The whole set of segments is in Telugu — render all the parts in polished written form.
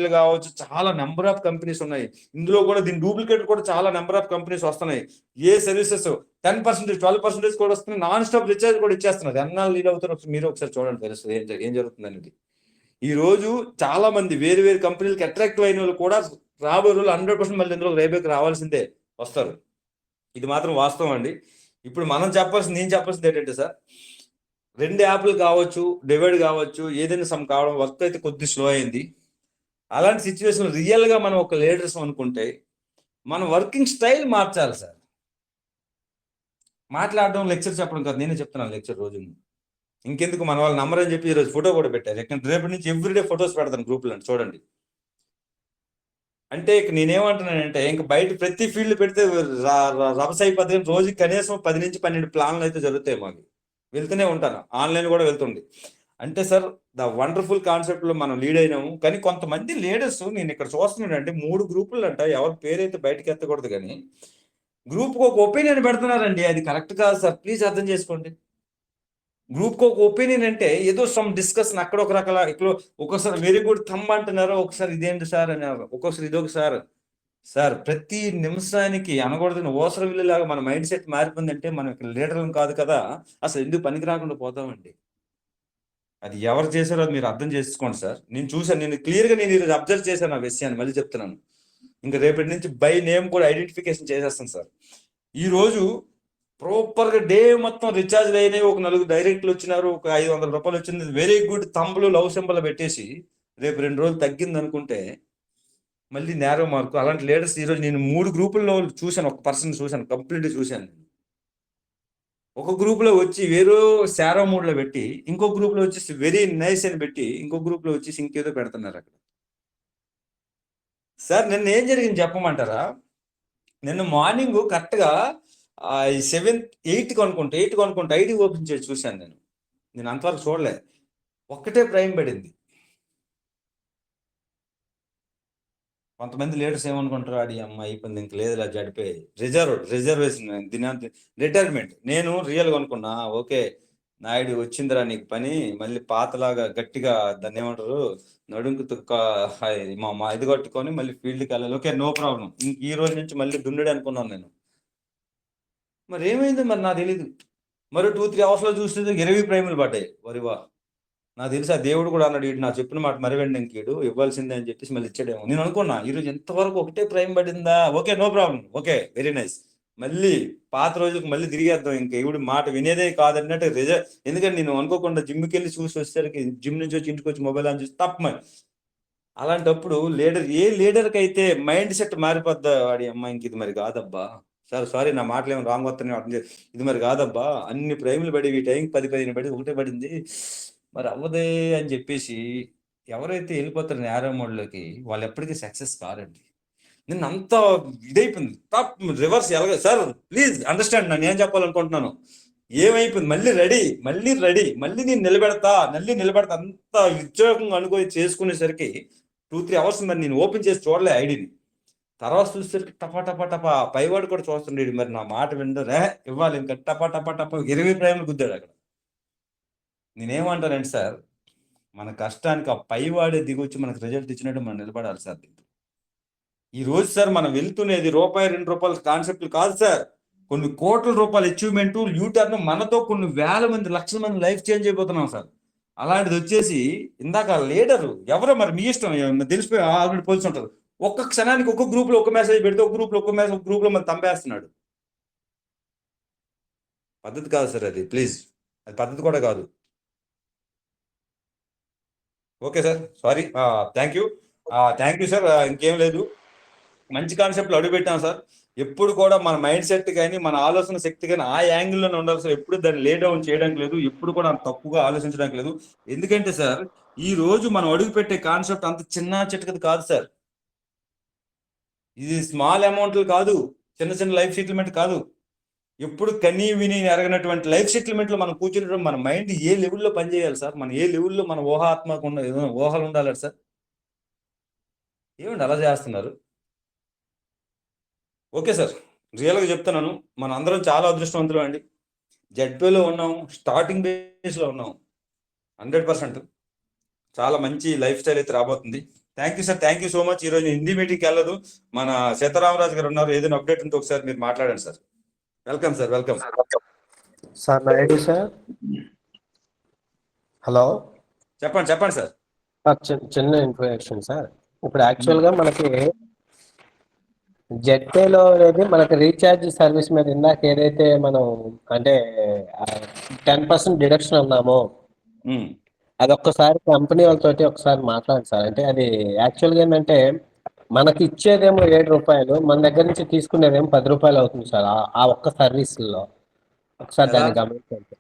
కావచ్చు, చాలా నెంబర్ ఆఫ్ కంపెనీస్ ఉన్నాయి. ఇందులో కూడా దీని డూప్లికేట్ కూడా చాలా నెంబర్ ఆఫ్ కంపెనీస్ వస్తున్నాయి. ఏ సర్వీసెస్ 10%, 12% కూడా వస్తున్నాయి. నాన్ స్టాప్ రీఛార్జ్ కూడా ఇచ్చేస్తున్నారు. ఎన్నాళ్ళు లీడ్ అవుతారో మీరు ఒకసారి చూడండి, తెలుస్తుంది ఏం జరుగుతుంది అనేది. ఈ రోజు చాలా మంది వేరు వేరు కంపెనీలకు అట్రాక్టివ్ అయిన వాళ్ళు కూడా రాబోయే రోజులు 100% మళ్ళీ ఇందులో రేబేకి రావాల్సిందే వస్తారు. ఇది మాత్రం వాస్తవం అండి. ఇప్పుడు నేను చెప్పాల్సింది ఏంటంటే సార్, 2 యాప్లు కావచ్చు, డివైడ్ కావచ్చు, ఏదైనా సమ్ కావడం, వర్క్ అయితే కొద్ది స్లో అయింది. అలాంటి సిచ్యువేషన్ రియల్గా మనం ఒక లీడర్స్ అనుకుంటే మన వర్కింగ్ స్టైల్ మార్చాలి సార్. మాట్లాడడం, లెక్చర్ చెప్పడం కాదు. నేనే చెప్తున్నాను లెక్చర్ రోజు. ఇంకెందుకు మన వాళ్ళు నమ్మరని చెప్పి ఈరోజు ఫోటో కూడా పెట్టారు. రేపటి నుంచి ఎవ్రీడే ఫొటోస్ పెడతాను గ్రూప్లో, చూడండి. అంటే నేనేమంటున్నానంటే, ఇంక బయట ప్రతి ఫీల్డ్ పెడితే రభస అయిపోతుంది. రోజుకి కనీసం 10 నుంచి 12 ప్లాన్లు అయితే జరుగుతాయి. మాకు వెళ్తూనే ఉంటాను, ఆన్లైన్ కూడా వెళ్తుంది. అంటే సార్, ద వండర్ఫుల్ కాన్సెప్ట్ లో మనం లీడ్ అయినాము. కానీ కొంతమంది లీడర్స్ నేను ఇక్కడ చూస్తున్నాను అంటే 3 గ్రూపులు అంట, ఎవరి పేరైతే బయటకు ఎత్తకూడదు కానీ గ్రూప్ ఒక ఒపీనియన్ పెడుతున్నారండి. అది కరెక్ట్ కాదు సార్, ప్లీజ్ అర్థం చేసుకోండి. గ్రూప్ ఒక ఒపీనియన్ అంటే ఏదో సమ్ డిస్కషన్ అక్కడ ఒక రకాల, ఇక్కడ ఒక్కోసారి వెరీ గుడ్ థంబ్ అంటున్నారు, ఒకసారి ఇదేంటి సార్ అన్నారు, ఒక్కోసారి ఇదొక సార్ ప్రతి నిమిషానికి అనకూడదు ఓసర విల్లులాగా మన మైండ్ సెట్ మారిపోయిందంటే మనం ఇక్కడ లీడర్లు కాదు కదా, అసలు ఎందుకు పనికి రాకుండా పోతామండి. అది ఎవరు చేశారో అది మీరు అర్థం చేసుకోండి సార్. నేను చూసాను, నేను క్లియర్గా ఈరోజు అబ్జర్వ్ చేశాను ఆ విషయాన్ని. మళ్ళీ చెప్తున్నాను, ఇంకా రేపటి నుంచి బై నేమ్ కూడా ఐడెంటిఫికేషన్ చేసేస్తాను సార్. ఈ రోజు ప్రాపర్గా డే మొత్తం రీఛార్జ్ అయినాయి, ఒక 4 డైరెక్ట్లు వచ్చినారు, ఒక 500 రూపాయలు వచ్చింది, వెరీ గుడ్ తంబులు లవ్ సింబల్ పెట్టేసి రేపు 2 రోజులు తగ్గింది అనుకుంటే మళ్ళీ నేరో మార్కు. అలాంటి లీడర్స్ ఈరోజు నేను 3 గ్రూపుల్లో చూశాను, ఒక పర్సన్ చూశాను, కంప్లీట్గా చూశాను. ఒక గ్రూప్లో వచ్చి వేరే శారో మూడ్లో పెట్టి, ఇంకో గ్రూప్లో వచ్చేసి వెరీ నైస్ అని పెట్టి, ఇంకో గ్రూప్లో వచ్చేసి ఇంకేదో పెడుతున్నారు అక్కడ. సార్ నిన్న ఏం జరిగింది చెప్పమంటారా? నిన్న మార్నింగ్ కరెక్ట్గా 8కి అనుకుంటా ఐడి ఓపెన్ చేసి చూశాను. నేను అంతవరకు చూడలే, ఒక్కటే ప్రైమ్ పడింది. కొంతమంది లీడర్స్ ఏమనుకుంటారు, ఆడి అమ్మ అయిపోయింది ఇంక లేదు జడిపే రిజర్వేషన్ రిటైర్మెంట్. నేను రియల్గా అనుకున్నా, ఓకే నాయుడు వచ్చిందిరా నీకు పని, మళ్ళీ పాతలాగా గట్టిగా దాన్ని ఏమంటారు నడుంకు తుక్క మా ఇది కట్టుకొని మళ్ళీ ఫీల్డ్కి వెళ్ళాలి, ఓకే నో ప్రాబ్లం, ఇంక ఈ రోజు నుంచి మళ్ళీ దున్నుడు అనుకున్నాను నేను. మరి ఏమైంది మరి నాకు తెలీదు. మరి 2-3 అవర్స్లో చూస్తే 20 ప్రైములు పడ్డాయి. వరివా నాకు తెలుసు ఆ దేవుడు కూడా అన్నాడు, వీడు నా చెప్పిన మాట మరివండి, ఇంకీడు ఇవ్వాల్సిందే అని చెప్పేసి మళ్ళీ ఇచ్చాడేమో. నేను అనుకున్నా ఈరోజు ఎంతవరకు ఒకటే ప్రైమ్ పడిందా, okay no problem, okay very nice, మళ్ళీ పాత రోజులకు మళ్ళీ తిరిగేద్దాం, ఇంకా ఇవిడు మాట వినేదే కాదన్నట్టు ఎందుకంటే నేను అనుకోకుండా జిమ్కి వెళ్ళి చూసి వచ్చేసరికి, జిమ్ నుంచి వచ్చి ఇంటికి వచ్చి మొబైల్ ఆన్ చూసి తప్పమని. అలాంటప్పుడు ఏ లీడర్కి అయితే మైండ్ సెట్ మారిపోద్దా, వాడి అమ్మ ఇంక ఇది మరి కాదబ్బా, సారీ నా మాటలు ఏమైనా రాంగ్ వస్తున్నాయి, ఇది మరి కాదబ్బా, అన్ని ప్రైములు పడి ఈ టైంకి 10-15 పడి ఒకటే పడింది, మరి అవ్వదే అని చెప్పేసి ఎవరైతే వెళ్ళిపోతారో నేరో మోడ్లోకి వాళ్ళు ఎప్పటికీ సక్సెస్ కారండి. నిన్న అంత ఇదైపోయింది, టాప్ రివర్స్ ఎలాగ సార్, ప్లీజ్ అండర్స్టాండ్ నన్ను ఏం చెప్పాలనుకుంటున్నాను. ఏమైపోయింది, మళ్ళీ రెడీ, మళ్ళీ నేను నిలబెడతా అంత ఉద్యోగం అనుకోని చేసుకునేసరికి 2-3 అవర్స్ మరి నేను ఓపెన్ చేసి చూడలే ఐడిని. తర్వాత చూసేసరికి టపా పైవాడు కూడా చూస్తుండేది, మరి నా మాట విండరే ఇవ్వాలి, ఇంకా టపా 20 ప్రైములు గుద్దాడు అక్కడ. నేనేమంటానంటే సార్, మన కష్టానికి ఆ పైవాడే దిగొచ్చి మనకు రిజల్ట్ ఇచ్చినట్టు మనం నిలబడాలి సార్. ఈ రోజు సార్ మనం వెళ్తున్నది ₹1-2 కాన్సెప్ట్లు కాదు సార్, కొన్ని కోట్ల రూపాయల అచీవ్మెంట్, యూటర్న్, మనతో కొన్ని వేల మంది, లక్షల మంది లైఫ్ చేంజ్ అయిపోతున్నాం సార్. అలాంటిది వచ్చేసి ఇందాక లీడరు ఎవరో మరి మీ ఇష్టం, తెలిసిపోయి ఆల్రెడీ పోల్చి ఉంటారు. ఒక్క క్షణానికి ఒక్క గ్రూప్లో ఒక మెసేజ్ పెడితే ఒక గ్రూప్లో మనం తంపేస్తున్నాడు. పద్ధతి కాదు సార్ అది, ప్లీజ్, అది పద్ధతి కూడా కాదు. Okay sir, sorry, thank you sir. ఇంకేం లేదు, మంచి కాన్సెప్ట్లు అడుగుపెట్టాం సార్. ఎప్పుడు కూడా మన మైండ్ సెట్ కానీ మన ఆలోచన శక్తి కానీ ఆ యాంగిల్లోనే ఉండాలి సార్. ఎప్పుడు దాన్ని లే డౌన్ చేయడానికి లేదు, ఎప్పుడు కూడా అంత తప్పుగా ఆలోచించడానికి లేదు. ఎందుకంటే సార్, ఈ రోజు మనం అడుగుపెట్టే కాన్సెప్ట్ అంత చిన్న చిట్టకది కాదు సార్. ఇది స్మాల్ అమౌంట్లు కాదు, చిన్న లైఫ్ సెటిల్మెంట్ కాదు. ఎప్పుడు కనీ విని ఎరగనటువంటి లైఫ్ సెటిల్మెంట్లో మనం కూర్చుంటే మన మైండ్ ఏ లెవెల్లో పనిచేయాలి సార్, మన ఏ లెవెల్లో మన ఊహాత్మక ఊహలు ఉండాలి సార్. ఏమండి అలా చేస్తున్నారు? ఓకే సార్, రియల్గా చెప్తున్నాను, మన అందరం చాలా అదృష్టవంతులు అండి. జెడ్పీలో ఉన్నాం, స్టార్టింగ్ బేస్లో ఉన్నాం. 100% చాలా మంచి లైఫ్ స్టైల్ అయితే రాబోతుంది. Thank you sir, thank you so much. ఈ రోజు హిందీ మీటింగ్కి వెళ్ళదు, మన సీతారామరాజు గారు ఉన్నారు, ఏదైనా అప్డేట్ ఉంటే ఒకసారి మీరు మాట్లాడండి sir. Welcome sir, welcome. Sir Naidu sir, hello. చెప్పండి చెప్పండి సార్. చిన్న ఇన్ఫర్మేషన్ సార్. ఇప్పుడు యాక్చువల్గా మనకి జెడ్పేలో అనేది మనకి రీఛార్జ్ సర్వీస్ మీద ఇందాక ఏదైతే మనం అంటే 10% డిడక్షన్ అన్నామో అది ఒక్కసారి కంపెనీ వాళ్ళతోటి ఒకసారి మాట్లాడండి సార్. అంటే అది యాక్చువల్గా ఏంటంటే మనకి ఇచ్చేదేమో ₹7, మన దగ్గర నుంచి తీసుకునేదేమో ₹10 అవుతుంది సార్ ఆ ఒక్క సర్వీస్లో. ఒకసారి ఎలా దాన్ని గమనించండి.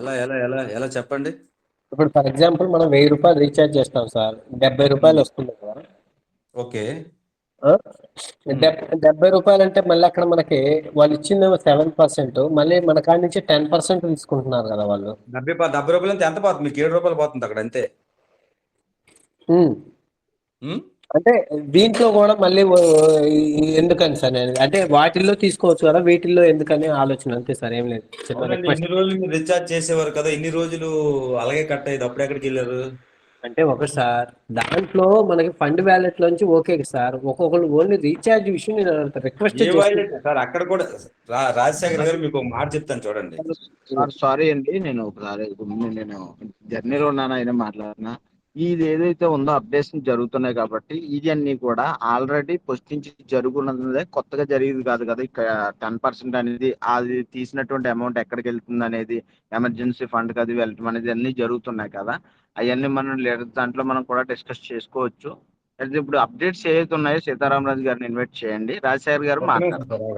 ఎలా ఎలా ఎలా ఎలా చెప్పండి. ఇప్పుడు ఫర్ ఎగ్జాంపుల్ మనం ₹1000 రీఛార్జ్ చేస్తాం సార్, ₹70 వస్తుంది కదా. ఓకే. ₹70 అంటే మళ్ళీ అక్కడ మనకి వాళ్ళు ఇచ్చిందేమో 7%, మళ్ళీ మన కాడి నుంచి 10% తీసుకుంటున్నారు కదా వాళ్ళు. 70 రూపాయలు అంటే ఎంత పోతుంది మీకు? ₹7 పోతుంది అక్కడ అంతే. అంటే దీంట్లో కూడా మళ్ళీ ఎందుకని సార్ నేను అంటే వాటిల్లో తీసుకోవచ్చు కదా, వీటిల్లో ఎందుకని ఆలోచన, అంతే సార్, ఏం లేదు. ఇన్ని రోజులు మీరు రీఛార్జ్ చేసేవారు కదా, ఇన్ని రోజులు అలాగే కట్ అయ్యేది, అప్పుడు ఎక్కడికి వెళ్ళారు? అంటే ఒకటి సార్, దాంట్లో మనకి ఫండ్ వ్యాలెట్ లోంచి ఓకే సార్, ఒక్కొక్కరు ఓన్లీ రీఛార్జ్ విషయం నేను రిక్వెస్ట్ సార్. అక్కడ కూడా రాజశేఖర్ గారు మీకు ఒక మాట చెప్తాను చూడండి. సారీ అండి, నేను ఒకసారి నేను జర్నీలో ఉన్నాను, అయినా మాట్లాడినా. ఇది ఏదైతే ఉందో అప్డేషన్ జరుగుతున్నాయి కాబట్టి ఇది అన్ని కూడా ఆల్రెడీ ఫస్ట్ నుంచి జరుగుతున్నదే, కొత్తగా జరిగేది కాదు కదా. ఇక్కడ 10% అనేది అది తీసినటువంటి అమౌంట్ ఎక్కడికి వెళ్తుంది అనేది, ఎమర్జెన్సీ ఫండ్ అది వెళ్ళటం అనేది అన్ని జరుగుతున్నాయి కదా. అవన్నీ మనం దాంట్లో మనం కూడా డిస్కస్ చేసుకోవచ్చు. అయితే ఇప్పుడు అప్డేట్స్ ఏవైతే ఉన్నాయో సీతారామరాజు గారిని ఇన్వైట్ చేయండి, రాజశేఖర్ గారు మాట్లాడతారు.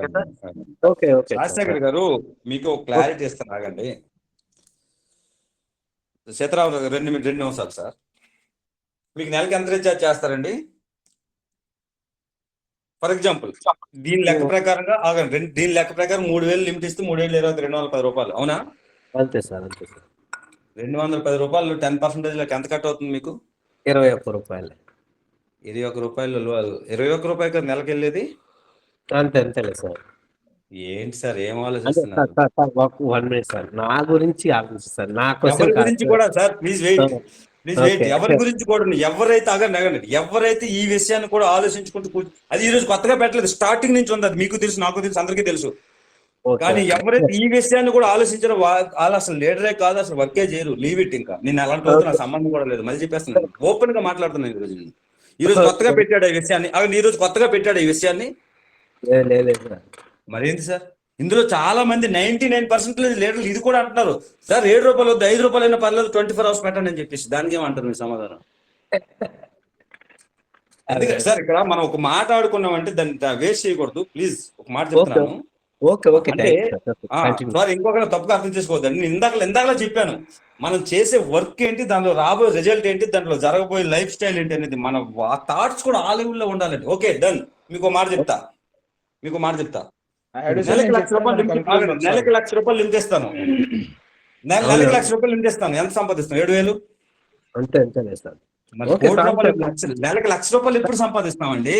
రాజశేఖర్ గారు మీకు క్లారిటీ ఇస్తాను, ఆగండి. సీతారామరాజు గారు 2 నిమిషాలు సార్. మీకు నెలకి ఎంత రీఛార్జ్ చేస్తారండి? ఫర్ ఎగ్జాంపుల్ దీని లెక్క ప్రకారంగా ఆగండి, దీని లెక్క ప్రకారం 3000 లిమిట్ ఇస్తే 3,720 ₹210, అవునా? అంతే సార్, అంతే సార్. ₹210 10% ఎంత కట్ అవుతుంది మీకు? ₹21. ₹21 కదా నెలకి వెళ్ళేది? అంతే అంతేలే సార్. ఏంటి సార్, ఏం ఆలోచిస్తున్నారు? వన్ మినిట్ సార్, నా గురించి ఆలోచిస్తారు, నా ఎవరి గురించి కూడా సార్, ప్లీజ్ వెయిట్. ఎవరి గురించి కూడా, ఎవరైతే ఎవరైతే ఈ విషయాన్ని కూడా ఆలోచించుకుంటూ, అది ఈ రోజు కొత్తగా పెట్టలేదు, స్టార్టింగ్ నుంచి ఉంది. అది మీకు తెలుసు, నాకు తెలుసు, అందరికీ తెలుసు. కానీ ఎవరైతే ఈ విషయాన్ని కూడా ఆలోచించారో వాళ్ళు అసలు లీడరే కాదు, అసలు వర్కే చేయరు. Leave it. ఇంకా నేను అలాంటి రోజు నా సంబంధం కూడా లేదు, మళ్ళీ చెప్పేస్తున్నాను, ఓపెన్ గా మాట్లాడుతున్నాను. ఈ రోజు కొత్తగా పెట్టాడు ఈ విషయాన్ని, ఈ రోజు కొత్తగా పెట్టాడు ఈ విషయాన్ని. మరేంటి సార్, ఇందులో చాలా మంది 99% లీడర్లు ఇది కూడా అంటున్నారు సార్, ₹7 వద్దు, ₹5 అయినా పర్లేదు, 24 hours పెట్టండి అని చెప్పేసి. దానికి ఏమంటారు మీ సమాధానం? అందుకే సార్ ఇక్కడ మనం ఒక మాట ఆడుకున్నామంటే దాన్ని వేస్ట్ చేయకూడదు. ప్లీజ్ ఒక మాట చెప్తున్నాను. సార్ ఇంకొక తప్పుగా అర్థం చేసుకోవద్దండి. నేను ఇందాకలా చెప్పాను, మనం చేసే వర్క్ ఏంటి, దాంట్లో రాబోయే రిజల్ట్ ఏంటి, దాంట్లో జరగబోయే లైఫ్ స్టైల్ ఏంటి అనేది మన థాట్స్ కూడా ఆ లెవెల్లో ఉండాలండి. Okay done. మీకు మాట చెప్తా. నెలకి ₹1,00,000 లిమిట్ ఇస్తాను. నెలకి ₹1,00,000 లిమిట్ ఇస్తాను. ఎంత సంపాదిస్తాను? 7,000. అంతే అంతే సార్. నెలకి ₹1,00,000 ఎప్పుడు సంపాదిస్తామండి?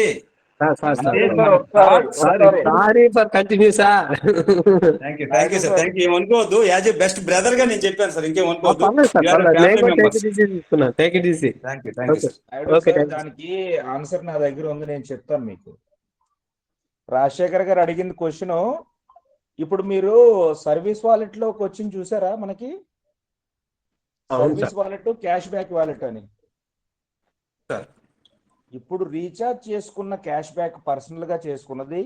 ఏమనుకోవద్దు, యాజ్ ఏ బెస్ట్ బ్రదర్ గా నేను చెప్పాను సార్, ఇంకేమనుకోవద్దు. దానికి ఆన్సర్ నా దగ్గర ఉంది, నేను చెప్తాను మీకు. రాజశేఖర్ గారు అడిగింది క్వశ్చన్, ఇప్పుడు మీరు సర్వీస్ వాలెట్ లో క్వశ్చన్ చూసారా? మనకి service wallet, cash back wallet అని. ఇప్పుడు రీఛార్జ్ చేసుకున్న క్యాష్ బ్యాక్, పర్సనల్ గా చేసుకున్నది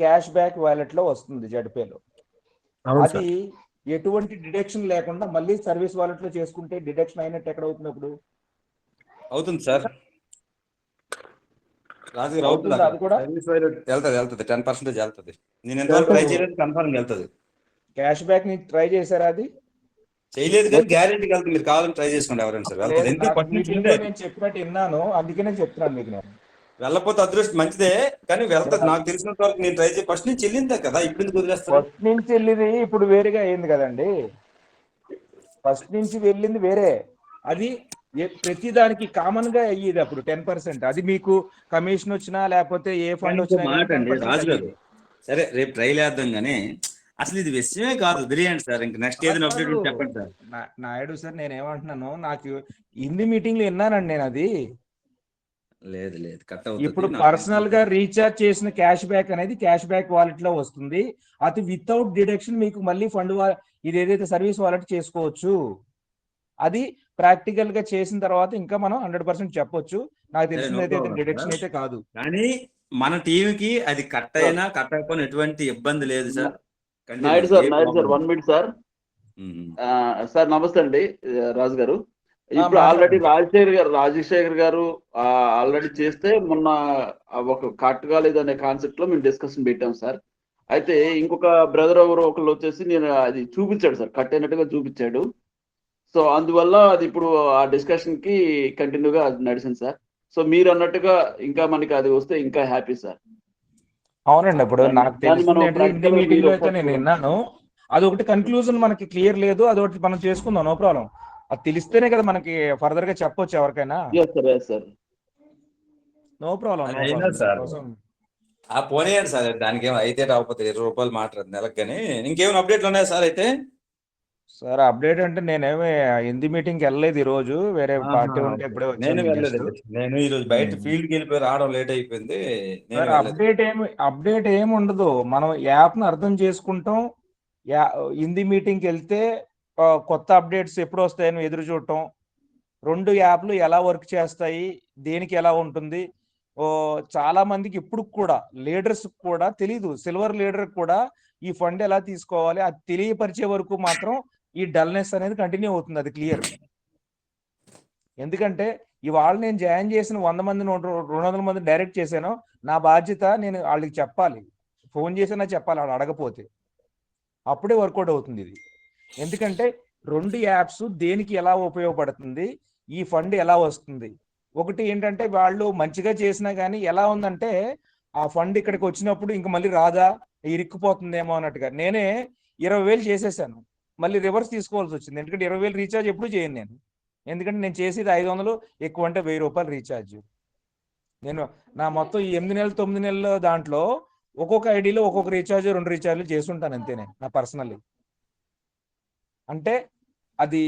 క్యాష్ బ్యాక్ వాలెట్ లో వస్తుంది జడ్పేలో. అది ఎటువంటి డిడక్షన్ లేకుండా మళ్ళీ సర్వీస్ వాలెట్ లో చేసుకుంటే డిడక్షన్ అయినట్టు ఎక్కడ అవుతుంది? అప్పుడు అవుతుంది సార్, రాజుగారు అవుతుంది. అది కూడా వెళ్తుంది 10% వెళ్తుంది. నేను ఎంతవరకు ట్రై చేయలేదు, కన్ఫర్మ్ వెళ్తుంది. క్యాష్ బ్యాక్ ని ట్రై చేశారా? అది చేయలేదు కానీ గ్యారెంటీకి వెళ్తుంది. మీరు కావాలని ట్రై చేసుకోండి ఎవరైనా సార్. నేను చెప్పినట్టు విన్నాను, అందుకనే చెప్తున్నాను మీకు. నేను వెళ్ళకపోతే అదృష్టం మంచిదే, కానీ వెళ్తుంది. నాకు తెలిసినంత వరకు నేను ట్రై చేసి ఫస్ట్ నుంచి వెళ్ళిందే కదా, ఇప్పుడు ఎందుకు వదిలేస్తాను? ఫస్ట్ నుంచి వెళ్ళింది ఇప్పుడు వేరేగా అయింది కదండి. ఫస్ట్ నుంచి వెళ్ళింది వేరే, అది ప్రతి దానికి కామన్ గా అయ్యేది అప్పుడు 10%. అది మీకు కమిషన్ వచ్చినా లేకపోతే ఏ ఫండ్ వచ్చినా. రాజుగారు సరే, రేపు ట్రై చేద్దాం, కానీ అసలు ఇది విషయమే కాదు. బిర్యానీ సార్, ఇంకా నెక్స్ట్ ఏదైనా అప్డేట్ చెప్పండి సార్. నాయుడు సార్, నేను ఏమంటున్నాను, నాకు హిందీ మీటింగ్ లో విన్నానండి నేను. అది లేదు లేదు కట్ అవుతుంది. ఇప్పుడు నాకు పర్సనల్ గా రీఛార్జ్ చేసిన క్యాష్ బ్యాక్ అనేది క్యాష్ బ్యాక్ వాలెట్ లో వస్తుంది. అది వితౌట్ డిడక్షన్ మీకు మళ్ళీ ఫండ్ ఇది ఏదైతే సర్వీస్ వాలెట్ చేసుకోవచ్చు. అది ప్రాక్టికల్ గా చేసిన తర్వాత ఇంకా మనం 100% చెప్పొచ్చు. నాకు సరే, తెలిసింది no అయితే problem, డిడక్షన్ sir. అయితే కాదు. కానీ మన టీంకి అది కట్ అయినా కట్ అయిపోయినా ఎటువంటి ఇబ్బంది లేదు sir. Naidu sir 1 minute sir. Sir నమస్తే అండి రాజు గారు. ఇప్పుడు ఆల్రెడీ రాజశేఖర్ గారు ఆల్రెడీ చేస్తే మొన్న ఒక కట్ కాలేదనే కాన్సెప్ట్ లో మేము డిస్కషన్ పెట్టాం సార్. అయితే ఇంకొక బ్రదర్ ఎవరు ఒకళ్ళు వచ్చేసి నేను అది చూపించాడు సార్, కట్ అయినట్టుగా చూపించాడు. సో అందువల్ల అది ఇప్పుడు ఆ డిస్కషన్ కి కంటిన్యూగా నడిచింది సార్. సో మీరు అన్నట్టుగా ఇంకా మనకి అది వస్తే ఇంకా హ్యాపీ సార్. అవునండి, ఇప్పుడు నాకు తెలిసింది ఏంటంటే మీటింగ్ లో అయితే నేను విన్నాను. అదొకటి కన్క్లూజన్ మనకి క్లియర్ లేదు, అదొకటి మనం చేసుకుందాం, నో ప్రాబ్లం. అది తెలిస్తేనే కదా మనకి ఫర్దర్ గా చెప్పొచ్చు ఎవరికైనా. నో ప్రాబ్లం పోనీయండి సార్, దానికి ఏమో అయితే రాకపోతే 20 రూపాయలు మాట్లాడదు నెలకు. కానీ ఇంకేమైనా అప్డేట్లు ఉన్నాయా సార్? అయితే సార్ అప్డేట్ అంటే నేనేమి హిందీ మీటింగ్ వెళ్ళలేదు ఈ రోజు, వేరే పార్టీ ఉంటే ఇప్పుడే నేను వెళ్ళలేదు. వచ్చాను. నేను ఈ రోజు బయట ఫీల్డ్ కి వెళ్ళిపోయి రావడం లేట్ అయిపోయింది. సార్ అప్డేట్ ఏమి ఉండదు. మనం యాప్ ను అర్థం చేసుకుంటాం. హిందీ మీటింగ్కి వెళ్తే కొత్త అప్డేట్స్ ఎప్పుడు వస్తాయని ఎదురు చూడటం, 2 యాప్లు ఎలా వర్క్ చేస్తాయి, దేనికి ఎలా ఉంటుంది. చాలా మందికి ఇప్పుడు కూడా లీడర్స్ కూడా తెలీదు. సిల్వర్ లీడర్ కూడా ఈ ఫండ్ ఎలా తీసుకోవాలి అది తెలియపరిచే వరకు మాత్రం ఈ డల్నెస్ అనేది కంటిన్యూ అవుతుంది. అది క్లియర్. ఎందుకంటే ఇవాళ నేను జాయిన్ చేసిన 100 మంది 200 మంది డైరెక్ట్ చేశాను. నా బాధ్యత నేను వాళ్ళకి చెప్పాలి, ఫోన్ చేసినా చెప్పాలి వాళ్ళు అడగపోతే. అప్పుడే వర్కౌట్ అవుతుంది ఇది. ఎందుకంటే 2 యాప్స్ దేనికి ఎలా ఉపయోగపడుతుంది, ఈ ఫండ్ ఎలా వస్తుంది. ఒకటి ఏంటంటే వాళ్ళు మంచిగా చేసినా కానీ ఎలా ఉందంటే ఆ ఫండ్ ఇక్కడికి వచ్చినప్పుడు ఇంక మళ్ళీ రాదా, ఇరుక్కుపోతుందేమో అన్నట్టుగా. నేనే 20,000 చేసేసాను, మళ్ళీ రివర్స్ తీసుకోవాల్సి వచ్చింది. ఎందుకంటే 20,000 రీఛార్జ్ ఎప్పుడు చేయను నేను. ఎందుకంటే నేను చేసేది 500, ఎక్కువ అంటే 1000 రూపాయలు రీఛార్జ్. నేను నా మొత్తం 8 నెలలు 9 నెలల దాంట్లో ఒక్కొక్క ఐడిలో ఒక్కొక్క రీఛార్జ్ 2 రీఛార్జ్లు చేస్తుంటాను అంతే నేను నా పర్సనల్లీ. అంటే అది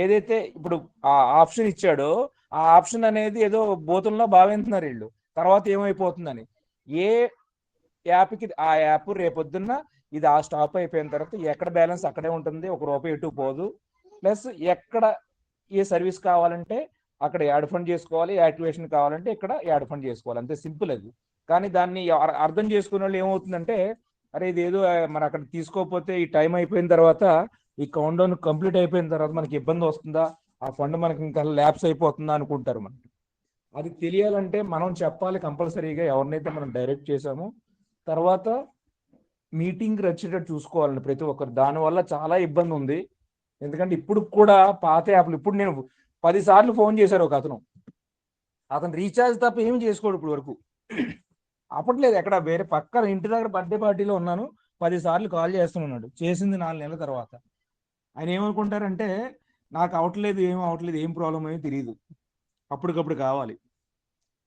ఏదైతే ఇప్పుడు ఆ ఆప్షన్ ఇచ్చాడో ఆ ఆప్షన్ అనేది ఏదో బోతుల్లో భావిస్తున్నారు వీళ్ళు, తర్వాత ఏమైపోతుందని. ఏ యాప్కి ఆ యాప్ రేపొద్దున్న ఇది ఆ స్టాప్ అయిపోయిన తర్వాత ఎక్కడ బ్యాలెన్స్ అక్కడే ఉంటుంది, ₹1 ఎటు పోదు. ప్లస్ ఎక్కడ ఏ సర్వీస్ కావాలంటే అక్కడ యాడ్ ఫండ్ చేసుకోవాలి, యాక్టివేషన్ కావాలంటే ఇక్కడ యాడ్ ఫండ్ చేసుకోవాలి, అంతే సింపుల్ అది. కానీ దాన్ని అర్థం చేసుకునే వాళ్ళు ఏమవుతుందంటే, అరే ఇది ఏదో మరి అక్కడ తీసుకోకపోతే ఈ టైం అయిపోయిన తర్వాత, ఈ కౌంట్ డౌన్ కంప్లీట్ అయిపోయిన తర్వాత మనకి ఇబ్బంది వస్తుందా, ఆ ఫండ్ మనకి ఇంకా ల్యాప్స్ అయిపోతుందా అనుకుంటారు. మనకి అది తెలియాలంటే మనం చెప్పాలి కంపల్సరీగా, ఎవరినైతే మనం డైరెక్ట్ చేసామో. తర్వాత మీటింగ్ వచ్చేటట్టు చూసుకోవాలండి ప్రతి ఒక్కరు. దానివల్ల చాలా ఇబ్బంది ఉంది. ఎందుకంటే ఇప్పుడు కూడా పాత యాప్లు, ఇప్పుడు నేను 10 సార్లు ఫోన్ చేశారు ఒక అతను రీఛార్జ్ తప్ప ఏమి చేసుకోడు ఇప్పుడు వరకు. అప్పట్లేదు ఎక్కడ, వేరే పక్కన ఇంటి దగ్గర బర్త్డే పార్టీలో ఉన్నాను, 10 సార్లు కాల్ చేస్తున్నాడు. చేసింది 4 నెలల తర్వాత. ఆయన ఏమనుకుంటారంటే నాకు అవట్లేదు, ఏం ప్రాబ్లం ఏమో తెలియదు, అప్పటికప్పుడు కావాలి.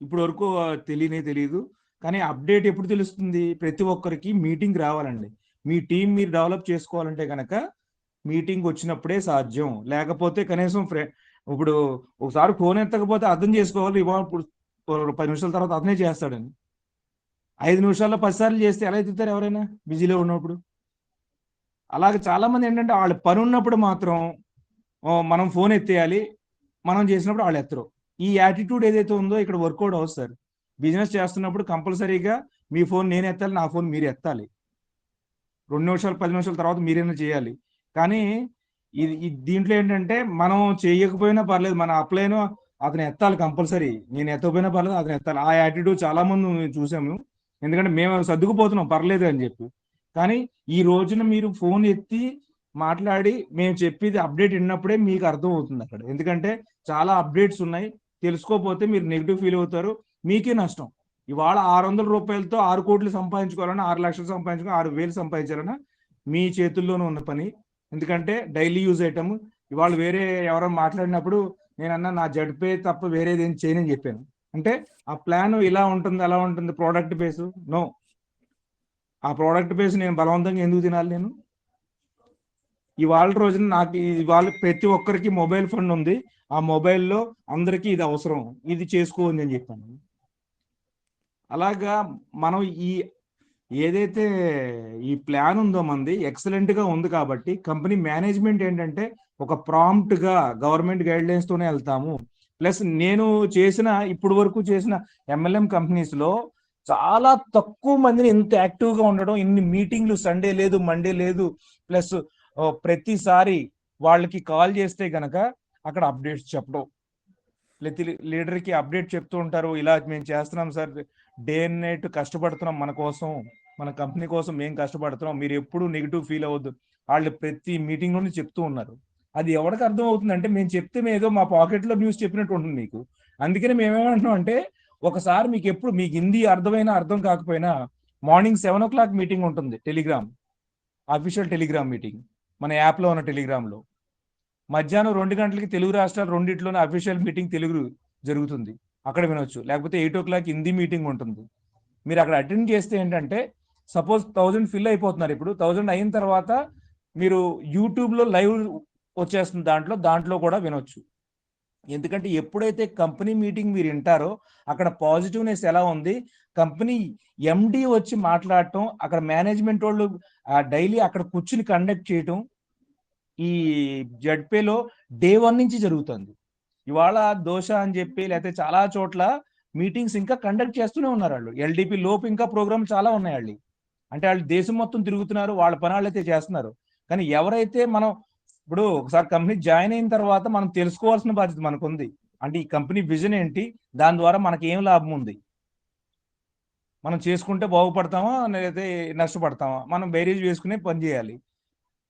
ఇప్పుడు వరకు తెలియదు. కానీ అప్డేట్ ఎప్పుడు తెలుస్తుంది, ప్రతి ఒక్కరికి మీటింగ్ రావాలండి. మీ టీం మీరు డెవలప్ చేసుకోవాలంటే కనుక మీటింగ్ వచ్చినప్పుడే సాధ్యం. లేకపోతే కనీసం ఇప్పుడు ఒకసారి ఫోన్ ఎత్తకపోతే అర్థం చేసుకోవాలి, ఇప్పుడు 10 నిమిషాల తర్వాత అతనే చేస్తాడని. 5 నిమిషాల్లో 10 సార్లు చేస్తే ఎలా ఎత్తుతారు ఎవరైనా బిజీలో ఉన్నప్పుడు? అలాగే చాలా మంది ఏంటంటే వాళ్ళు పని ఉన్నప్పుడు మాత్రం మనం ఫోన్ ఎత్తేయాలి, మనం చేసినప్పుడు వాళ్ళు ఎత్తరు. ఈ యాటిట్యూడ్ ఏదైతే ఉందో ఇక్కడ వర్కౌట్ అవుతుంది సార్. బిజినెస్ చేస్తున్నప్పుడు కంపల్సరీగా మీ ఫోన్ నేను ఎత్తాలి, నా ఫోన్ మీరు ఎత్తాలి. 2 నిమిషాలు 10 నిమిషాల తర్వాత మీరైనా చేయాలి. కానీ ఇది దీంట్లో ఏంటంటే మనం చేయకపోయినా పర్లేదు, మన అప్లైను అతను ఎత్తాలి కంపల్సరీ. నేను ఎత్తకపోయినా పర్లేదు, అతను ఎత్తాలి. ఆ యాటిట్యూడ్ చాలా మంది చూసాము. ఎందుకంటే మేము సర్దుకుపోతున్నాం పర్లేదు అని చెప్పి. కానీ ఈ రోజున మీరు ఫోన్ ఎత్తి మాట్లాడి మేము చెప్పేది అప్డేట్ విన్నప్పుడే మీకు అర్థం అవుతుంది అక్కడ. ఎందుకంటే చాలా అప్డేట్స్ ఉన్నాయి, తెలుసుకోకపోతే మీరు నెగిటివ్ ఫీల్ అవుతారు, మీకే నష్టం. ఇవాళ 600 రూపాయలతో 6 కోట్లు సంపాదించుకోవాలన్నా, 6 లక్షలు సంపాదించుకోవాలి, 6,000 సంపాదించాలన్నా మీ చేతుల్లోనే ఉన్న పని. ఎందుకంటే డైలీ యూజ్ ఐటమ్. ఇవాళ వేరే ఎవరో మాట్లాడినప్పుడు నేనన్నా నా జడ్పే తప్ప వేరేది ఏం చేయనని చెప్పాను. అంటే ఆ ప్లాన్ ఇలా ఉంటుంది అలా ఉంటుంది, ప్రోడక్ట్ బేస్ నో. ఆ ప్రోడక్ట్ బేస్ నేను బలవంతంగా ఎందుకు తినాలి నేను? ఇవాళ రోజున నాకు ఇవాళ ప్రతి ఒక్కరికి మొబైల్ ఫోన్ ఉంది, ఆ మొబైల్లో అందరికీ ఇది అవసరం, ఇది చేసుకోండి అని చెప్పాను. అలాగా మనం ఏదైతే ఈ ప్లాన్ ఉందో మనది ఎక్సలెంట్ గా ఉంది కాబట్టి కంపెనీ మేనేజ్మెంట్ ఏంటంటే ఒక ప్రాంప్ట్ గా గవర్నమెంట్ గైడ్ లైన్స్ తోనే వెళ్తాము. ప్లస్ నేను ఇప్పుడు వరకు చేసిన MLM కంపెనీస్ లో చాలా తక్కువ మందిని ఇంత యాక్టివ్ గా ఉండడం, ఇన్ని మీటింగ్లు, సండే లేదు మండే లేదు, ప్లస్ ప్రతిసారి వాళ్ళకి కాల్ చేస్తే గనక అక్కడ అప్డేట్స్ చెప్పడం, ప్రతి లీడర్ కి అప్డేట్ చెప్తూ ఉంటారు, ఇలా మేము చేస్తున్నాం సార్, డే అండ్ నైట్ కష్టపడుతున్నాం, మన కోసం మన కంపెనీ కోసం మేము కష్టపడుతున్నాం, మీరు ఎప్పుడు నెగిటివ్ ఫీల్ అవ్వద్దు, వాళ్ళు ప్రతి మీటింగ్ లోనే చెప్తూ ఉన్నారు. అది ఎవరికి అర్థం అవుతుందంటే మేము చెప్తే ఏదో మా పాకెట్ లో న్యూస్ చెప్పినట్టు ఉంటుంది మీకు. అందుకని మేమేమంటున్నాం అంటే ఒకసారి మీకు హిందీ అర్థం కాకపోయినా మార్నింగ్ 7 o'clock మీటింగ్ ఉంటుంది, టెలిగ్రామ్ అఫీషియల్ టెలిగ్రామ్ మీటింగ్ మన యాప్ లో ఉన్న టెలిగ్రామ్ లో. మధ్యాహ్నం 2 గంటలకి తెలుగు రాష్ట్రాలు రెండిట్లోనే అఫీషియల్ మీటింగ్ తెలుగు జరుగుతుంది, అక్కడ వినొచ్చు. లేకపోతే 8 o'clock హిందీ మీటింగ్ ఉంటుంది. మీరు అక్కడ అటెండ్ చేస్తే ఏంటంటే సపోజ్ 1000 ఫిల్ అయిపోతున్నారు, ఇప్పుడు 1000 అయిన తర్వాత మీరు యూట్యూబ్ లో లైవ్ వచ్చేస్తుంది, దాంట్లో కూడా వినొచ్చు. ఎందుకంటే ఎప్పుడైతే కంపెనీ మీటింగ్ మీరు వింటారో అక్కడ పాజిటివ్నెస్ ఎలా ఉంది, కంపెనీ MD వచ్చి మాట్లాడటం, అక్కడ మేనేజ్మెంట్ వాళ్ళు డైలీ అక్కడ కూర్చుని కండక్ట్ చేయటం ఈ జడ్పేలో డే 1 నుంచి జరుగుతుంది. ఇవాళ దోశ అని చెప్పి లేకపోతే చాలా చోట్ల మీటింగ్స్ ఇంకా కండక్ట్ చేస్తూనే ఉన్నారు వాళ్ళు. LDP లోపు ఇంకా ప్రోగ్రామ్ చాలా ఉన్నాయి వాళ్ళు. అంటే వాళ్ళు దేశం మొత్తం తిరుగుతున్నారు, వాళ్ళ పనాళ్ళు అయితే చేస్తున్నారు. కానీ ఎవరైతే మనం ఇప్పుడు ఒకసారి కంపెనీ జాయిన్ అయిన తర్వాత మనం తెలుసుకోవాల్సిన బాధ్యత మనకు ఉంది. అంటే ఈ కంపెనీ విజన్ ఏంటి, దాని ద్వారా మనకి ఏం లాభం ఉంది, మనం చేసుకుంటే బాగుపడతామా లేదా నష్టపడతామా, మనం బేరీజ్ వేసుకునే పని చేయాలి.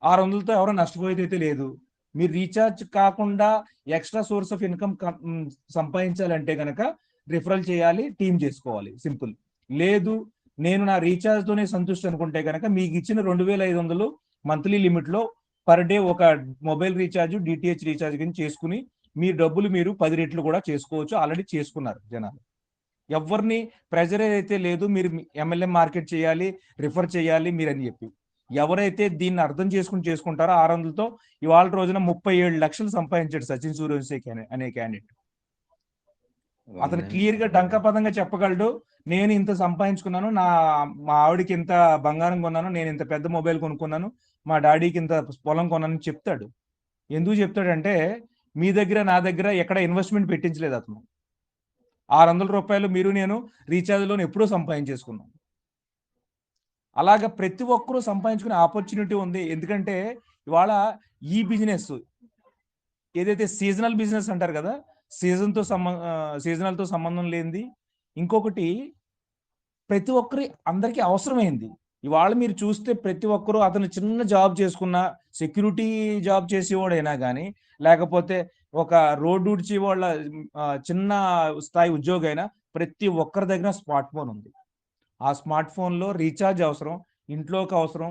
600తో ఎవరో నష్టపోయేది అయితే లేదు. మీరు రీఛార్జ్ కాకుండా ఎక్స్ట్రా సోర్స్ ఆఫ్ ఇన్కమ్ సంపాదించాలంటే కనుక రిఫరల్ చేయాలి, టీమ్ చేసుకోవాలి, సింపుల్. లేదు నేను నా రీఛార్జ్ తోనే సంతృష్టి అనుకుంటే కనుక మీకు ఇచ్చిన 2500 మంత్లీ లిమిట్ లో పర్ డే ఒక మొబైల్ రీఛార్జ్, DTH రీఛార్జ్ కింద చేసుకుని మీ డబ్బులు మీరు 10 రెట్లు కూడా చేసుకోవచ్చు. ఆల్రెడీ చేసుకున్నారు జనాలు. ఎవరిని ప్రెజర్ అయితే లేదు మీరు MLM మార్కెట్ చేయాలి, రిఫర్ చేయాలి మీరు అని చెప్పి. ఎవరైతే దీన్ని అర్థం చేసుకుంటారో 600తో ఇవాళ రోజున 37 లక్షలు సంపాదించాడు సచిన్ సూర్యవంశీ అనే క్యాండిడేట్. అతను క్లియర్ గా డంకపదంగా చెప్పగలడు, నేను ఇంత సంపాదించుకున్నాను, మా ఆవిడకి ఇంత బంగారం కొన్నాను, నేను ఇంత పెద్ద మొబైల్ కొనుక్కున్నాను, మా డాడీకి ఇంత పొలం కొన్నాను చెప్తాడు. ఎందుకు చెప్తాడంటే మీ దగ్గర నా దగ్గర ఎక్కడ ఇన్వెస్ట్మెంట్ పెట్టించలేదు అతను. 600 రూపాయలు మీరు నేను రీఛార్జ్ లోన్ ఎప్పుడూ సంపాదించేసుకున్నాం. అలాగా ప్రతి ఒక్కరూ సంపాదించుకునే ఆపర్చునిటీ ఉంది. ఎందుకంటే ఇవాళ ఈ బిజినెస్ ఏదైతే సీజనల్ బిజినెస్ అంటారు కదా, సీజనల్తో సంబంధం లేనిది. ఇంకొకటి ప్రతి అందరికీ అవసరమైంది. ఇవాళ మీరు చూస్తే ప్రతి ఒక్కరూ అతను చిన్న జాబ్ చేసుకున్న, సెక్యూరిటీ జాబ్ చేసేవాడైనా కానీ, లేకపోతే ఒక రోడ్డు ఉడిచి వాళ్ళ చిన్న స్థాయి ఉద్యోగి అయినా ప్రతి ఒక్కరి దగ్గర స్మార్ట్ ఫోన్ ఉంది. ఆ స్మార్ట్ ఫోన్లో రీఛార్జ్ అవసరం, ఇంట్లోకి అవసరం,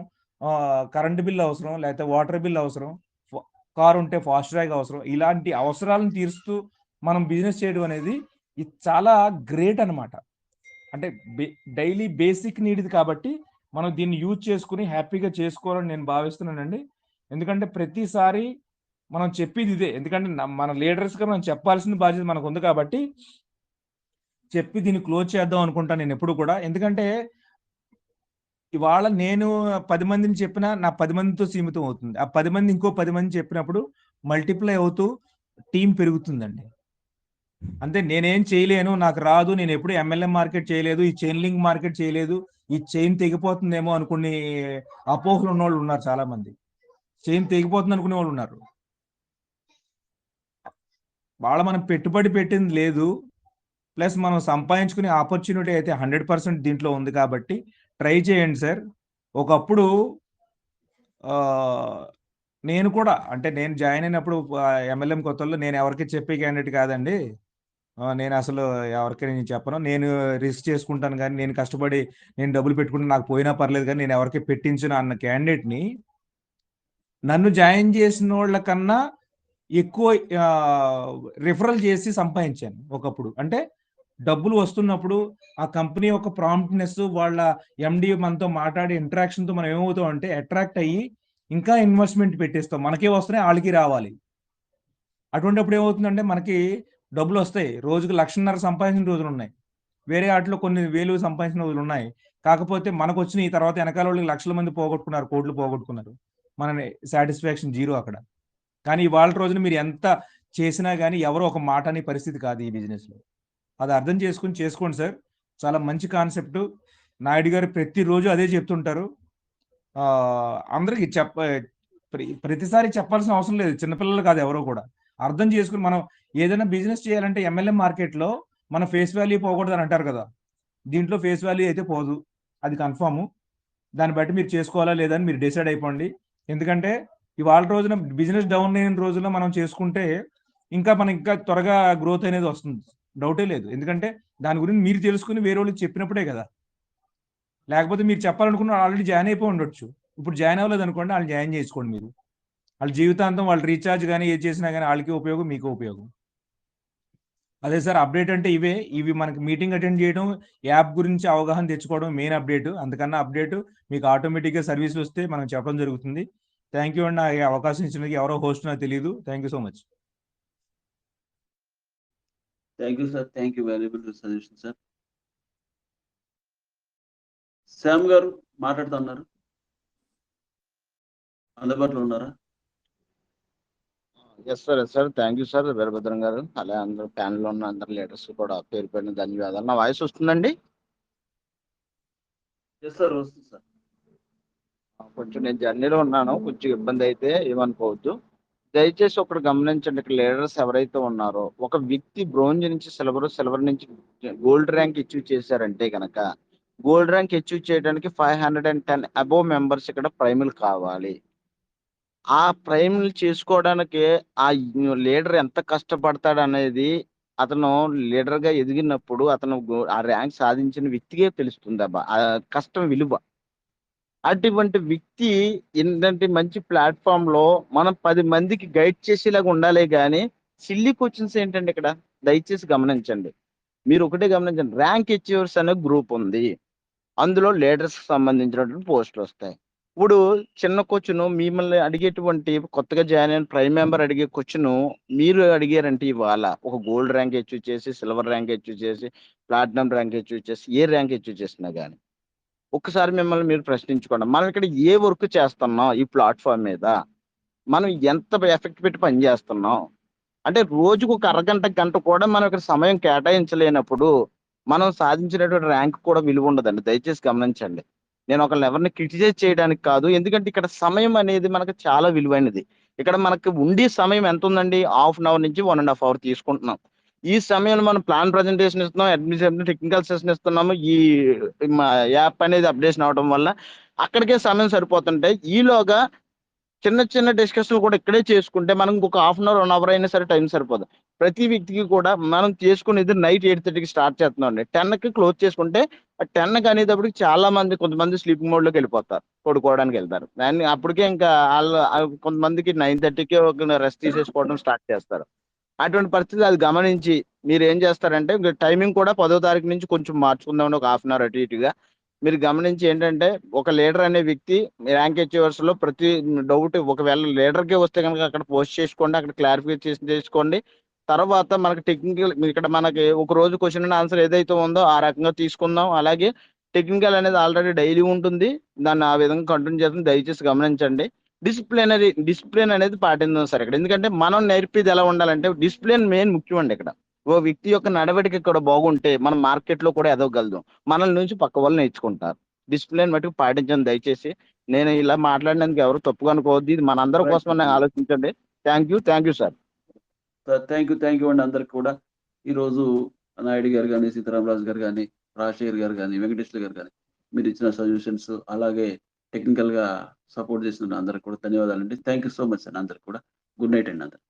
కరెంట్ బిల్ అవసరం, లేకపోతే వాటర్ బిల్ అవసరం, కారు ఉంటే ఫాస్ట్ ట్రాగ్ అవసరం. ఇలాంటి అవసరాలను తీరుస్తూ మనం బిజినెస్ చేయడం అనేది ఇది చాలా గ్రేట్ అనమాట. అంటే డైలీ బేసిక్ నీడ్ కాబట్టి మనం దీన్ని యూజ్ చేసుకుని హ్యాపీగా చేసుకోవాలని నేను భావిస్తున్నానండి. ఎందుకంటే ప్రతిసారి మనం చెప్పేది ఇదే, ఎందుకంటే మన లీడర్స్గా మనం చెప్పాల్సిన బాధ్యత మనకు ఉంది కాబట్టి చెప్పి దీన్ని క్లోజ్ చేద్దాం అనుకుంటాను నేను ఎప్పుడు కూడా. ఎందుకంటే ఇవాళ నేను 10 మందిని చెప్పినా నా 10 మందితో సీమితం అవుతుంది. ఆ 10 మంది ఇంకో 10 మంది చెప్పినప్పుడు మల్టిప్లై అవుతూ టీం పెరుగుతుందండి. అంతే, నేనేం చేయలేను, నాకు రాదు, నేను ఎప్పుడు MLM మార్కెట్ చేయలేదు, ఈ చైన్ లింక్ మార్కెట్ చేయలేదు, ఈ చైన్ తెగిపోతుందేమో అనుకుని అపోహలు ఉన్న వాళ్ళు ఉన్నారు చాలా మంది. చైన్ తెగిపోతుంది అనుకునే వాళ్ళు ఉన్నారు. వాళ్ళ మనం పెట్టుబడి పెట్టింది లేదు, ప్లస్ మనం సంపాదించుకునే ఆపర్చునిటీ అయితే 100% దీంట్లో ఉంది కాబట్టి ట్రై చేయండి సార్. ఒకప్పుడు నేను కూడా, అంటే నేను జాయిన్ అయినప్పుడు MLM కొత్తలో నేను ఎవరికి చెప్పే క్యాండిడేట్ కాదండి. నేను అసలు ఎవరికి నేను చెప్పను, నేను రిస్క్ చేసుకుంటాను కానీ, నేను కష్టపడి నేను డబ్బులు పెట్టుకుంటే నాకు పోయినా పర్లేదు కానీ నేను ఎవరికి పెట్టించను అన్న క్యాండిడేట్ని నన్ను జాయిన్ చేసిన వాళ్ళ కన్నా ఎక్కువ రిఫరల్ చేసి సంపాదించాను ఒకప్పుడు. అంటే డబ్బులు వస్తున్నప్పుడు ఆ కంపెనీ యొక్క ప్రాంప్ట్నెస్, వాళ్ళ MD మనతో మాట్లాడే ఇంటరాక్షన్తో మనం ఏమవుతాం అంటే అట్రాక్ట్ అయ్యి ఇంకా ఇన్వెస్ట్మెంట్ పెట్టేస్తాం, మనకే వస్తున్నాయి వాళ్ళకి రావాలి. అటువంటిప్పుడు ఏమవుతుందంటే మనకి డబ్బులు వస్తాయి, రోజుకు 1,50,000 సంపాదించిన రోజులు ఉన్నాయి, వేరే వాటిలో కొన్ని వేలు సంపాదించిన రోజులు ఉన్నాయి. కాకపోతే మనకు వచ్చిన ఈ తర్వాత వెనకాల వాళ్ళకి లక్షల మంది పోగొట్టుకున్నారు, కోట్లు పోగొట్టుకున్నారు, మన సాటిస్ఫాక్షన్ జీరో అక్కడ. కానీ ఇవాళ రోజున మీరు ఎంత చేసినా కానీ ఎవరో ఒక మాట అనే పరిస్థితి కాదు ఈ బిజినెస్లో. అది అర్థం చేసుకోండి సార్. చాలా మంచి కాన్సెప్ట్. నాయుడు గారు ప్రతిరోజు అదే చెప్తుంటారు. అందరికి ప్రతిసారి చెప్పాల్సిన అవసరం లేదు, చిన్నపిల్లలు కాదు ఎవరో కూడా. అర్థం చేసుకుని మనం ఏదైనా బిజినెస్ చేయాలంటే ఎంఎల్ఎం మార్కెట్లో మన ఫేస్ వాల్యూ పోకూడదు అని అంటారు కదా. దీంట్లో ఫేస్ వాల్యూ అయితే పోదు, అది కన్ఫామ్. దాన్ని బట్టి మీరు చేసుకోవాలా లేదా అని మీరు డిసైడ్ అయిపోండి. ఎందుకంటే ఇవాళ రోజున బిజినెస్ డౌన్ అయిన రోజుల్లో మనం చేసుకుంటే మనకి ఇంకా త్వరగా గ్రోత్ అనేది వస్తుంది, డౌటే లేదు. ఎందుకంటే దాని గురించి మీరు తెలుసుకుని వేరే వాళ్ళకి చెప్పినప్పుడే కదా. లేకపోతే మీరు చెప్పాలనుకున్న ఆల్రెడీ జాయిన్ అయిపోయి ఉండొచ్చు, ఇప్పుడు జాయిన్ అవ్వలేదు అనుకోండి, వాళ్ళు జాయిన్ చేసుకోండి. మీరు వాళ్ళ జీవితాంతం వాళ్ళు రీఛార్జ్ కానీ ఏది చేసినా కానీ వాళ్ళకి ఉపయోగం, మీకు ఉపయోగం. అదే సార్, అప్డేట్ అంటే ఇవి మనకి మీటింగ్ అటెండ్ చేయడం, యాప్ గురించి అవగాహన తెచ్చుకోవడం మెయిన్ అప్డేట్. అందుకన్నా అప్డేట్ మీకు ఆటోమేటిక్గా సర్వీస్ వస్తే మనం చెప్పడం జరుగుతుంది. థ్యాంక్ యూ అండి, నాకు అవకాశం ఇచ్చినందుకు. ఎవరో హోస్ట్ నాకు తెలియదు. Thank you so much. Thank you sir, thank you, valuable suggestion sir. Shyam గారు మాట్లాడుతూ ఉన్నారు, అందుబాటులో ఉన్నారా? Yes sir, thank you sir Veerabhadram గారు. అలాగే అందరూ ప్యానెల్లో ఉన్న అందరు లీడర్స్ కూడా పేరు పేరున ధన్యవాదాలు. నా వాయిస్ వస్తుందండి? ఎస్ సార్, వస్తుంది సార్. కొంచెం నేను జర్నీలో ఉన్నాను, కొంచెం ఇబ్బంది అయితే ఏమనుకోవద్దు. దయచేసి ఒకటి గమనించండి, ఇక్కడ లీడర్స్ ఎవరైతే ఉన్నారో, ఒక వ్యక్తి బ్రోంజ్ నుంచి సిల్వర్ నుంచి గోల్డ్ ర్యాంక్ అచీవ్ చేశారంటే కనుక, గోల్డ్ ర్యాంక్ అచీవ్ చేయడానికి 510 అబోవ్ మెంబర్స్ ఇక్కడ ప్రైములు కావాలి. ఆ ప్రైములు చేసుకోవడానికి ఆ లీడర్ ఎంత కష్టపడతాడు అనేది అతను లీడర్ గా ఎదిగినప్పుడు అతను ఆ ర్యాంక్ సాధించిన వ్యక్తికే తెలుస్తుంది అబ్బా ఆ కష్టం విలువ. అటువంటి వ్యక్తి ఏంటంటే మంచి ప్లాట్ఫామ్ లో మనం 10 మందికి గైడ్ చేసేలాగా ఉండాలి. కానీ సిల్లీ క్వశ్చన్స్ ఏంటంటే ఇక్కడ దయచేసి గమనించండి, మీరు ఒకటే గమనించండి. ర్యాంక్ అచీవర్స్ అనే గ్రూప్ ఉంది, అందులో లీడర్స్ కి సంబంధించినటువంటి పోస్టులు వస్తాయి. ఇప్పుడు చిన్న క్వశ్చన్ మిమ్మల్ని అడిగేటువంటి కొత్తగా జాయిన్ అయిన ప్రైమ్ మెంబర్ అడిగే క్వశ్చన్ మీరు అడిగారంటే ఇవాళ ఒక గోల్డ్ ర్యాంక్ అచీవ్ చేసి, సిల్వర్ ర్యాంక్ అచీవ్ చేసి, ప్లాటినం ర్యాంక్ అచీవ్ చేసి, ఏ ర్యాంక్ అచీవ్ చేసినా కానీ ఒక్కసారి మిమ్మల్ని మీరు ప్రశ్నించుకోండి, మనం ఇక్కడ ఏ వర్క్ చేస్తున్నాం, ఈ ప్లాట్ఫామ్ మీద మనం ఎంత ఎఫెక్ట్ పెట్టి పని చేస్తున్నాం. అంటే రోజుకు ఒక అరగంట గంట కూడా మనం ఇక్కడ సమయం కేటాయించలేనప్పుడు మనం సాధించినటువంటి ర్యాంక్ కూడా విలువ ఉండదండి. దయచేసి గమనించండి. నేను ఒకళ్ళని ఎవరిని క్రిటిసైజ్ చేయడానికి కాదు, ఎందుకంటే ఇక్కడ సమయం అనేది మనకు చాలా విలువైనది. ఇక్కడ మనకు ఉండే సమయం ఎంత ఉందండి, ½ అన్ అవర్ నుంచి 1.5 అవర్ తీసుకుంటున్నాం. ఈ సమయంలో మనం ప్లాన్ ప్రజెంటేషన్ ఇస్తున్నాం, అడ్మినిస్ట్రేషన్ టెక్నికల్ సెషన్ ఇస్తున్నాము. ఈ యాప్ అనేది అప్డేషన్ అవడం వల్ల అక్కడికే సమయం సరిపోతుంటే, ఈలోగా చిన్న చిన్న డిస్కషన్ కూడా ఇక్కడే చేసుకుంటే మనం ఇంకొక ½ అన్ అవర్ 1 అవర్ అయినా సరే టైం సరిపోదు. ప్రతి వ్యక్తికి కూడా మనం చేసుకునేది నైట్ 8:30కి స్టార్ట్ చేస్తున్నాం అండి, 10కి క్లోజ్ చేసుకుంటే 10కి అనేటప్పటికి చాలా మంది కొంతమంది స్లీపింగ్ మోడ్ లోకి వెళ్ళిపోతారు, పడుకోవడానికి వెళ్తారు. దాన్ని అప్పటికే ఇంకా కొంతమందికి 9:30కి రెస్ట్ తీసేసుకోవడం స్టార్ట్ చేస్తారు. అటువంటి పరిస్థితి అది గమనించి మీరు ఏం చేస్తారంటే టైమింగ్ కూడా 10వ తారీఖు నుంచి కొంచెం మార్చుకుందామని ఒక ½ అన్ అవర్ అటు ఇటుగా మీరు గమనించి ఏంటంటే, ఒక లీడర్ అనే వ్యక్తి ర్యాంక్ అచీవర్స్ లో ప్రతి డౌట్ ఒకవేళ లీడర్కే వస్తే కనుక అక్కడ పోస్ట్ చేసుకోండి, అక్కడ క్లారిఫికేషన్ చేసుకోండి. తర్వాత మనకి టెక్నికల్ ఇక్కడ మనకి ఒక రోజు క్వశ్చన్ అండ్ ఆన్సర్ ఏదైతే ఉందో ఆ రకంగా తీసుకుందాం. అలాగే టెక్నికల్ అనేది ఆల్రెడీ డైలీ ఉంటుంది, దాన్ని ఆ విధంగా కంటిన్యూ చేస్తుంది. దయచేసి గమనించండి. డిసిప్లిన్ అనేది పాటిందాం సార్ ఇక్కడ. ఎందుకంటే మనం నేర్పేది ఎలా ఉండాలంటే డిసిప్లిన్ మెయిన్ ముఖ్యం అండి ఇక్కడ. ఓ వ్యక్తి యొక్క నడవడిక ఇక్కడ బాగుంటే మనం మార్కెట్ లో కూడా ఎదగలుగుతాం, మనల్ నుంచి పక్క వాళ్ళు నేర్చుకుంటారు. డిసిప్లిన్ మటుకు పాటించండి దయచేసి. నేను ఇలా మాట్లాడినందుకు ఎవరు తప్పుగా అనుకోవద్దు, ఇది మనందరి కోసం ఆలోచించండి. Thank you sir. Thank you అండి అందరికి కూడా. ఈరోజు నాయుడు గారు కానీ, సీతారామరాజు గారు కానీ, రాజశేఖర్ గారు కానీ, వెంకటేశ్వర గారు కానీ మీరు ఇచ్చిన సజెషన్స్ అలాగే టెక్నికల్ గా సపోర్ట్ చేసిన అందరికి కూడా ధన్యవాదాలు అండి. థ్యాంక్ యూ సో మచ్ అండి అందరికి కూడా. గుడ్ నైట్ అండి అందరు.